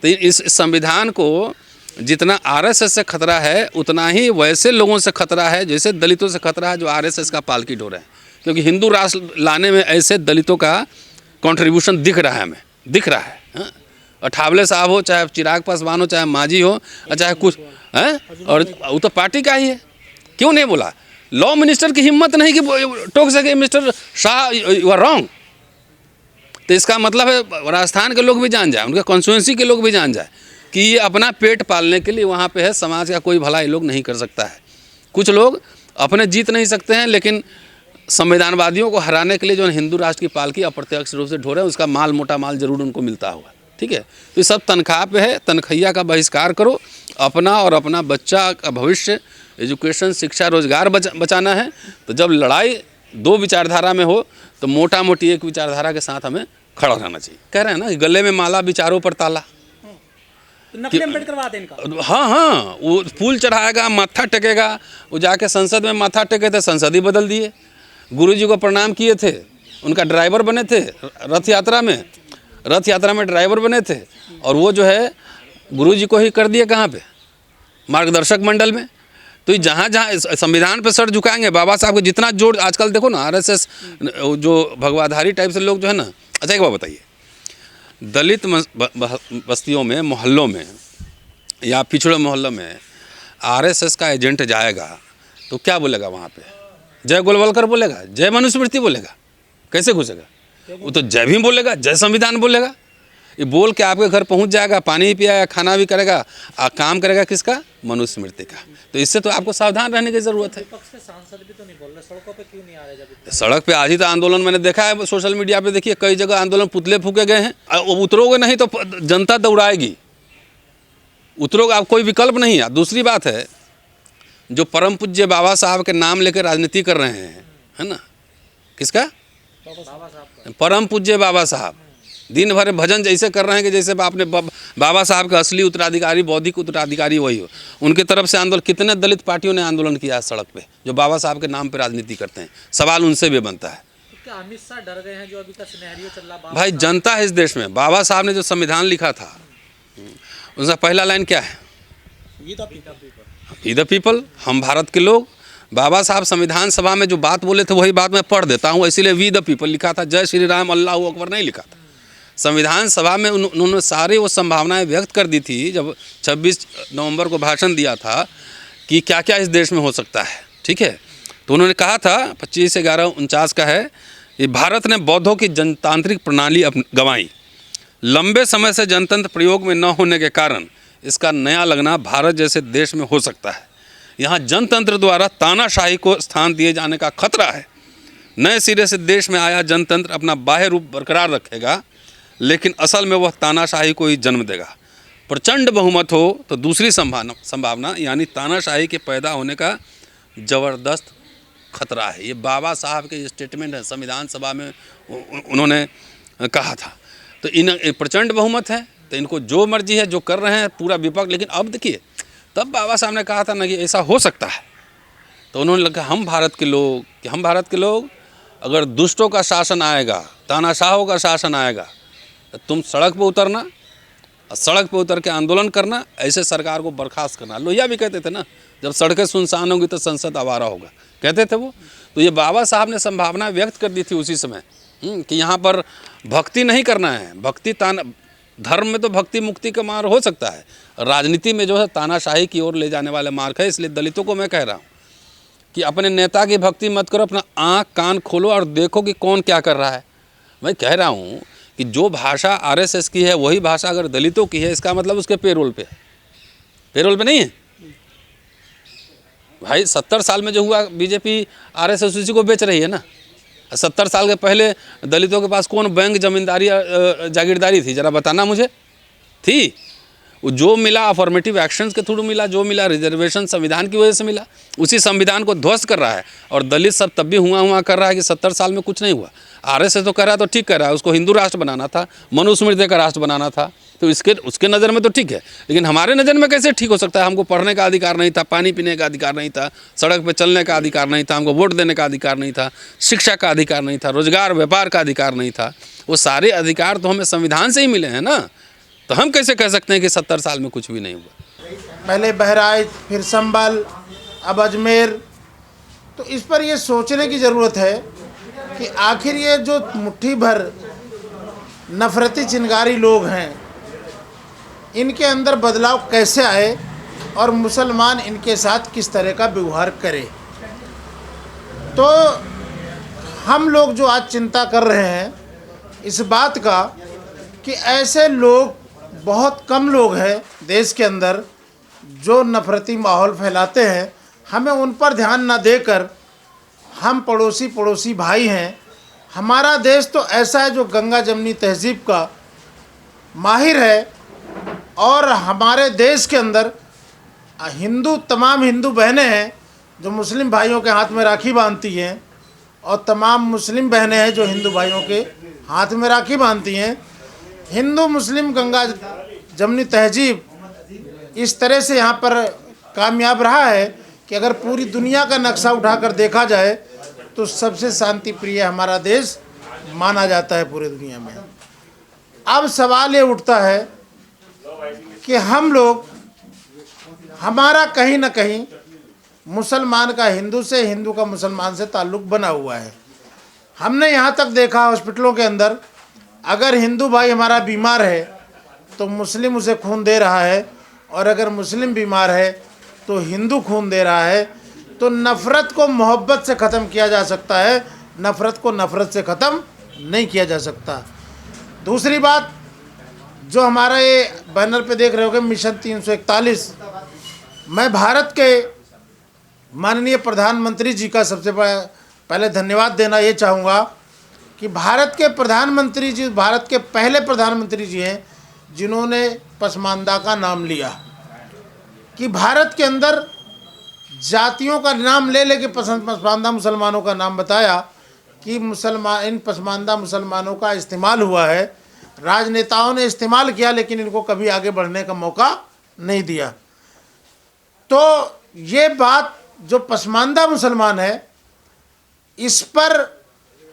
तो इस संविधान को जितना आरएसएस से खतरा है उतना ही वैसे लोगों से खतरा है, जैसे दलितों से खतरा है जो आरएसएस का पालकी ढो रहे हैं। क्योंकि हिंदू राष्ट्र लाने में ऐसे दलितों का कंट्रीब्यूशन दिख रहा है, हमें दिख रहा है। अठावले साहब हो, चाहे चिराग पासवान हो, चाहे मांझी हो, चाहे कुछ हैं, और वो तो पार्टी का ही है। क्यों नहीं बोला? लॉ मिनिस्टर की हिम्मत नहीं कि टोक सके mister Shah you are wrong. तो इसका मतलब है राजस्थान के लोग भी जान जाए, उनके कॉन्स्टिट्यूंसी के लोग भी जान जाए कि ये अपना पेट पालने के लिए वहाँ पे है, समाज का कोई भला ये लोग नहीं कर सकता है। कुछ लोग अपने जीत नहीं सकते हैं, लेकिन संविधानवादियों को हराने के लिए जो हिंदू राष्ट्र की पालकी अप्रत्यक्ष रूप से ढो रहे हैं, उसका माल, मोटा माल जरूर उनको मिलता होगा। ठीक है, तो ये सब तनख्वाह पे है। तनख्वाह का बहिष्कार करो, अपना और अपना बच्चा का भविष्य, एजुकेशन, शिक्षा, रोजगार बचाना है। तो जब लड़ाई दो विचारधारा में हो तो मोटा मोटी एक विचारधारा के साथ हमें खड़ा रहना चाहिए। कह रहे हैं ना, गले में माला, विचारों पर ताला। तो नकली अम्बेडकर वाद है इनका। हाँ, वो फूल चढ़ाएगा, माथा टेकेगा। वो जाके संसद में माथा टेके थे, संसद ही बदल दिए। गुरुजी को प्रणाम किए थे, उनका ड्राइवर बने थे रथ यात्रा में ड्राइवर बने थे, और वो जो है गुरुजी को ही कर दिए कहाँ पे, मार्गदर्शक मंडल में। तो जहाँ जहाँ संविधान पे सर झुकाएंगे, बाबा साहब को जितना जोर, आजकल देखो ना आरएसएस जो भगवाधारी टाइप से लोग जो है ना। अच्छा एक बात बताइए, दलित बस्तियों में, मोहल्लों में या पिछड़े मोहल्लों में आरएसएस का एजेंट जाएगा तो क्या बोलेगा वहाँ पे? जय गोलवलकर बोलेगा, जय मनुस्मृति बोलेगा? कैसे घुसेगा? वो तो जय भीम बोलेगा, जय संविधान बोलेगा। ये बोल के आपके घर पहुंच जाएगा, पानी भी पियाएगा, खाना भी करेगा, काम करेगा किसका? मनुस्मृति का। तो इससे तो आपको सावधान रहने की जरूरत है। विपक्ष के सांसद भी तो नहीं बोल रहे, सड़कों पे क्यों नहीं आ रहे? जब सड़क पे आज ही तो आंदोलन मैंने देखा है सोशल मीडिया पे, देखिए कई जगह आंदोलन, पुतले फूके गए हैं। उतरोगे नहीं तो जनता दौड़ाएगी, उतरोगे, आप कोई विकल्प नहीं है। दूसरी बात है, जो परम पूज्य बाबा साहब के नाम लेकर राजनीति कर रहे हैं, है ना, किसका? परम पूज्य बाबा साहब। दिन भर भजन जैसे कर रहे हैं कि जैसे आपने बाबा साहब का असली उत्तराधिकारी, बौद्धिक उत्तराधिकारी वही हो। उनकी तरफ से आंदोलन, कितने दलित पार्टियों ने आंदोलन किया है सड़क पे, जो बाबा साहब के नाम पे राजनीति करते हैं। सवाल उनसे भी बनता है, तो क्या अमित शाह डर गए हैं जो अभी तक सिनेरियो चल रहा? भाई जनता है इस देश में। बाबा साहब ने जो संविधान लिखा था, उसका पहला लाइन क्या है? वी द पीपल, हम भारत के लोग। बाबा साहब संविधान सभा में जो बात बोले थे वही बात मैं पढ़ देता हूँ, इसीलिए वी द पीपल लिखा था, जय श्री राम अल्लाह अकबर नहीं लिखा था। संविधान सभा में उन्होंने सारी वो संभावनाएं व्यक्त कर दी थी जब 26 नवंबर को भाषण दिया था कि क्या क्या इस देश में हो सकता है। ठीक है, तो उन्होंने कहा था 25/11/49 का है, ये भारत ने बौद्धों की जनतांत्रिक प्रणाली गंवाई। लंबे समय से जनतंत्र प्रयोग में न होने के कारण इसका नया लगना भारत जैसे देश में हो सकता है। यहाँ जनतंत्र द्वारा तानाशाही को स्थान दिए जाने का खतरा है। नए सिरे से देश में आया जनतंत्र अपना बाह्य रूप बरकरार रखेगा, लेकिन असल में वह तानाशाही को ही जन्म देगा। प्रचंड बहुमत हो तो दूसरी संभावना यानी तानाशाही के पैदा होने का ज़बरदस्त खतरा है। ये बाबा साहब के स्टेटमेंट है, संविधान सभा में उन्होंने कहा था। तो इन प्रचंड बहुमत है, तो इनको जो मर्जी है जो कर रहे हैं पूरा विपक्ष। लेकिन अब देखिए, तब बाबा साहब ने कहा था ना कि ऐसा हो सकता है, तो उन्होंने लगा हम भारत के लोग अगर दुष्टों का शासन आएगा, तानाशाहों का शासन आएगा, तो तुम सड़क पर उतरना, और सड़क पर उतर के आंदोलन करना, ऐसे सरकार को बर्खास्त करना। लोहिया भी कहते थे ना, जब सड़कें सुनसान होंगी तो संसद आवारा होगा, कहते थे वो। तो ये बाबा साहब ने संभावना व्यक्त कर दी थी उसी समय कि यहाँ पर भक्ति नहीं करना है। धर्म में तो भक्ति मुक्ति का मार्ग हो सकता है, राजनीति में जो है तानाशाही की ओर ले जाने वाले मार्ग है। इसलिए दलितों को मैं कह रहा हूँ कि अपने नेता की भक्ति मत करो, अपना आँख कान खोलो और देखो कि कौन क्या कर रहा है। मैं कह रहा हूँ कि जो भाषा आरएसएस की है वही भाषा अगर दलितों की है, इसका मतलब उसके पेरोल पे है, पेरोल पे नहीं है भाई। 70 साल में जो हुआ, बीजेपी आरएसएस उसी को बेच रही है ना। 70 साल के पहले दलितों के पास कौन बैंक, जमींदारी, जागीरदारी थी? जरा बताना मुझे। थी? वो जो मिला अफर्मेटिव एक्शंस के थ्रू मिला, जो मिला रिजर्वेशन संविधान की वजह से मिला। उसी संविधान को ध्वस्त कर रहा है, और दलित सब तब भी हुआ कर रहा है कि 70 साल में कुछ नहीं हुआ। आरएसएस तो कर रहा है, तो ठीक कर रहा है, उसको हिंदू राष्ट्र बनाना था, मनुस्मृति का राष्ट्र बनाना था, तो उसके नज़र में तो ठीक है। लेकिन हमारे नज़र में कैसे ठीक हो सकता है? हमको पढ़ने का अधिकार नहीं था, पानी पीने का अधिकार नहीं था, सड़क पर चलने का अधिकार नहीं था, हमको वोट देने का अधिकार नहीं था, शिक्षा का अधिकार नहीं था, रोजगार व्यापार का अधिकार नहीं था। वो सारे अधिकार तो हमें संविधान से ही मिले हैं ना। तो हम कैसे कह सकते हैं कि 70 साल में कुछ भी नहीं हुआ? पहले बहराइच, फिर संभल, अब अजमेर। तो इस पर ये सोचने की ज़रूरत है कि आखिर ये जो मुट्ठी भर नफरती चिनगारी लोग हैं, इनके अंदर बदलाव कैसे आए और मुसलमान इनके साथ किस तरह का व्यवहार करे। तो हम लोग जो आज चिंता कर रहे हैं इस बात का कि ऐसे लोग बहुत कम लोग हैं देश के अंदर जो नफरती माहौल फैलाते हैं। हमें उन पर ध्यान न देकर, हम पड़ोसी भाई हैं। हमारा देश तो ऐसा है जो गंगा जमनी तहजीब का माहिर है, और हमारे देश के अंदर तमाम हिंदू बहनें हैं जो मुस्लिम भाइयों के हाथ में राखी बांधती हैं, और तमाम मुस्लिम बहनें हैं जो हिंदू भाइयों के हाथ में राखी बांधती हैं। हिंदू मुस्लिम गंगा जमनी तहजीब इस तरह से यहाँ पर कामयाब रहा है कि अगर पूरी दुनिया का नक्शा उठाकर देखा जाए तो सबसे शांति प्रिय हमारा देश माना जाता है पूरी दुनिया में। अब सवाल ये उठता है कि हम लोग, हमारा कहीं ना कहीं मुसलमान का हिंदू से, हिंदू का मुसलमान से ताल्लुक़ बना हुआ है। हमने यहाँ तक देखा हॉस्पिटलों के अंदर, अगर हिंदू भाई हमारा बीमार है तो मुस्लिम उसे खून दे रहा है, और अगर मुस्लिम बीमार है तो हिंदू खून दे रहा है। तो नफ़रत को मोहब्बत से ख़त्म किया जा सकता है, नफ़रत को नफ़रत से ख़त्म नहीं किया जा सकता। दूसरी बात, जो हमारा ये बैनर पे देख रहे होगे मिशन 341, मैं भारत के माननीय प्रधानमंत्री जी का सबसे पहले धन्यवाद देना ये चाहूँगा कि भारत के प्रधानमंत्री जी, भारत के पहले प्रधानमंत्री जी हैं जिन्होंने पसमानदा का नाम लिया, कि भारत के अंदर जातियों का नाम ले लेके पसमानदा मुसलमानों का नाम बताया कि इन पसमानदा मुसलमानों का इस्तेमाल हुआ है। राजनेताओं ने इस्तेमाल किया लेकिन इनको कभी आगे बढ़ने का मौका नहीं दिया। तो ये बात, जो पसमानदा मुसलमान है, इस पर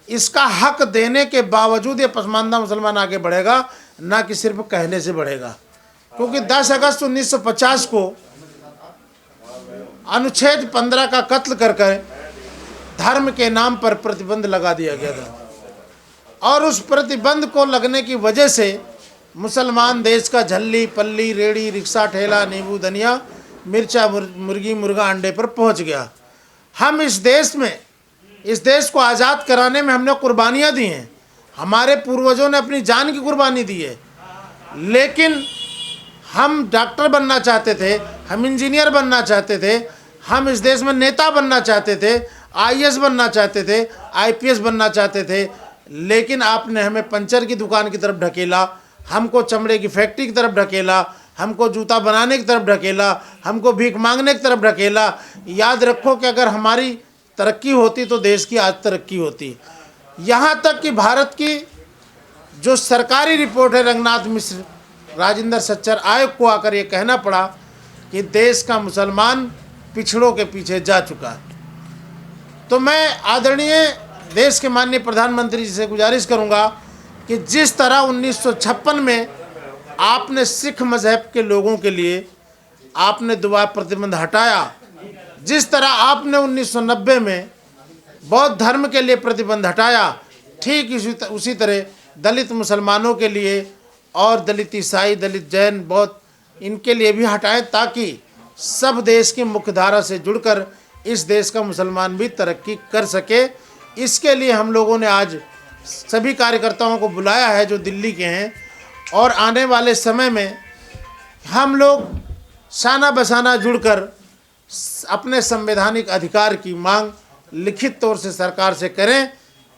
इसका हक देने के बावजूद ये पसमानदा मुसलमान आगे बढ़ेगा, ना कि सिर्फ कहने से बढ़ेगा। क्योंकि 10 अगस्त 1950 को अनुच्छेद 15 का कत्ल कर धर्म के नाम पर प्रतिबंध लगा दिया गया था, और उस प्रतिबंध को लगने की वजह से मुसलमान देश का झल्ली पल्ली, रेड़ी, रिक्शा, ठेला, नींबू, धनिया, मिर्चा, मुर्गी, मुर्गा, अंडे पर पहुंच गया। हम इस देश को आज़ाद कराने में हमने कुर्बानियाँ दी हैं। हमारे पूर्वजों ने अपनी जान की कुर्बानी दी है, लेकिन हम डॉक्टर बनना चाहते थे, हम इंजीनियर बनना चाहते थे, हम इस देश में नेता बनना चाहते थे, आईएएस बनना चाहते थे, आईपीएस बनना चाहते थे, लेकिन आपने हमें पंचर की दुकान की तरफ ढकेला, हमको चमड़े की फैक्ट्री की तरफ ढकेला, हमको जूता बनाने की तरफ ढकेला, हमको भीख मांगने की तरफ ढकेला। याद रखो कि अगर हमारी तरक्की होती तो देश की आज तरक्की होती। यहाँ तक कि भारत की जो सरकारी रिपोर्ट है, रंगनाथ मिश्र, राजेंद्र सच्चर आयोग को आकर ये कहना पड़ा कि देश का मुसलमान पिछड़ों के पीछे जा चुका है। तो मैं आदरणीय देश के माननीय प्रधानमंत्री जी से गुजारिश करूंगा कि जिस तरह 1956 में आपने सिख मज़हब के लोगों के लिए आपने दुआ प्रतिबंध हटाया, जिस तरह आपने 1990 में बौद्ध धर्म के लिए प्रतिबंध हटाया, ठीक उसी तरह दलित मुसलमानों के लिए और दलित ईसाई, दलित जैन, बौद्ध, इनके लिए भी हटाएं, ताकि सब देश की मुख्यधारा से जुड़कर इस देश का मुसलमान भी तरक्की कर सके। इसके लिए हम लोगों ने आज सभी कार्यकर्ताओं को बुलाया है जो दिल्ली के हैं, और आने वाले समय में हम लोग शाना बशाना जुड़कर अपने संवैधानिक अधिकार की मांग लिखित तौर से सरकार से करें,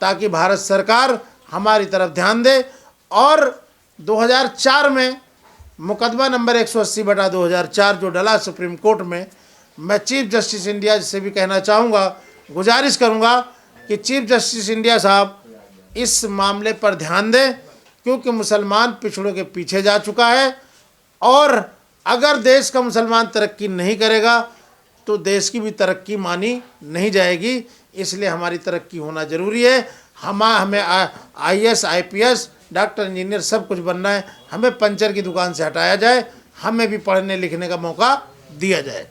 ताकि भारत सरकार हमारी तरफ ध्यान दे। और 2004 में मुकदमा नंबर 180/2004 जो डला सुप्रीम कोर्ट में, मैं चीफ जस्टिस इंडिया से भी कहना चाहूँगा, गुजारिश करूँगा कि चीफ जस्टिस इंडिया साहब इस मामले पर ध्यान दें, क्योंकि मुसलमान पिछड़ों के पीछे जा चुका है, और अगर देश का मुसलमान तरक्की नहीं करेगा तो देश की भी तरक्की मानी नहीं जाएगी। इसलिए हमारी तरक्की होना ज़रूरी है। हमें आईएएस, आईपीएस, डॉक्टर, इंजीनियर सब कुछ बनना है, हमें पंचर की दुकान से हटाया जाए, हमें भी पढ़ने लिखने का मौका दिया जाए।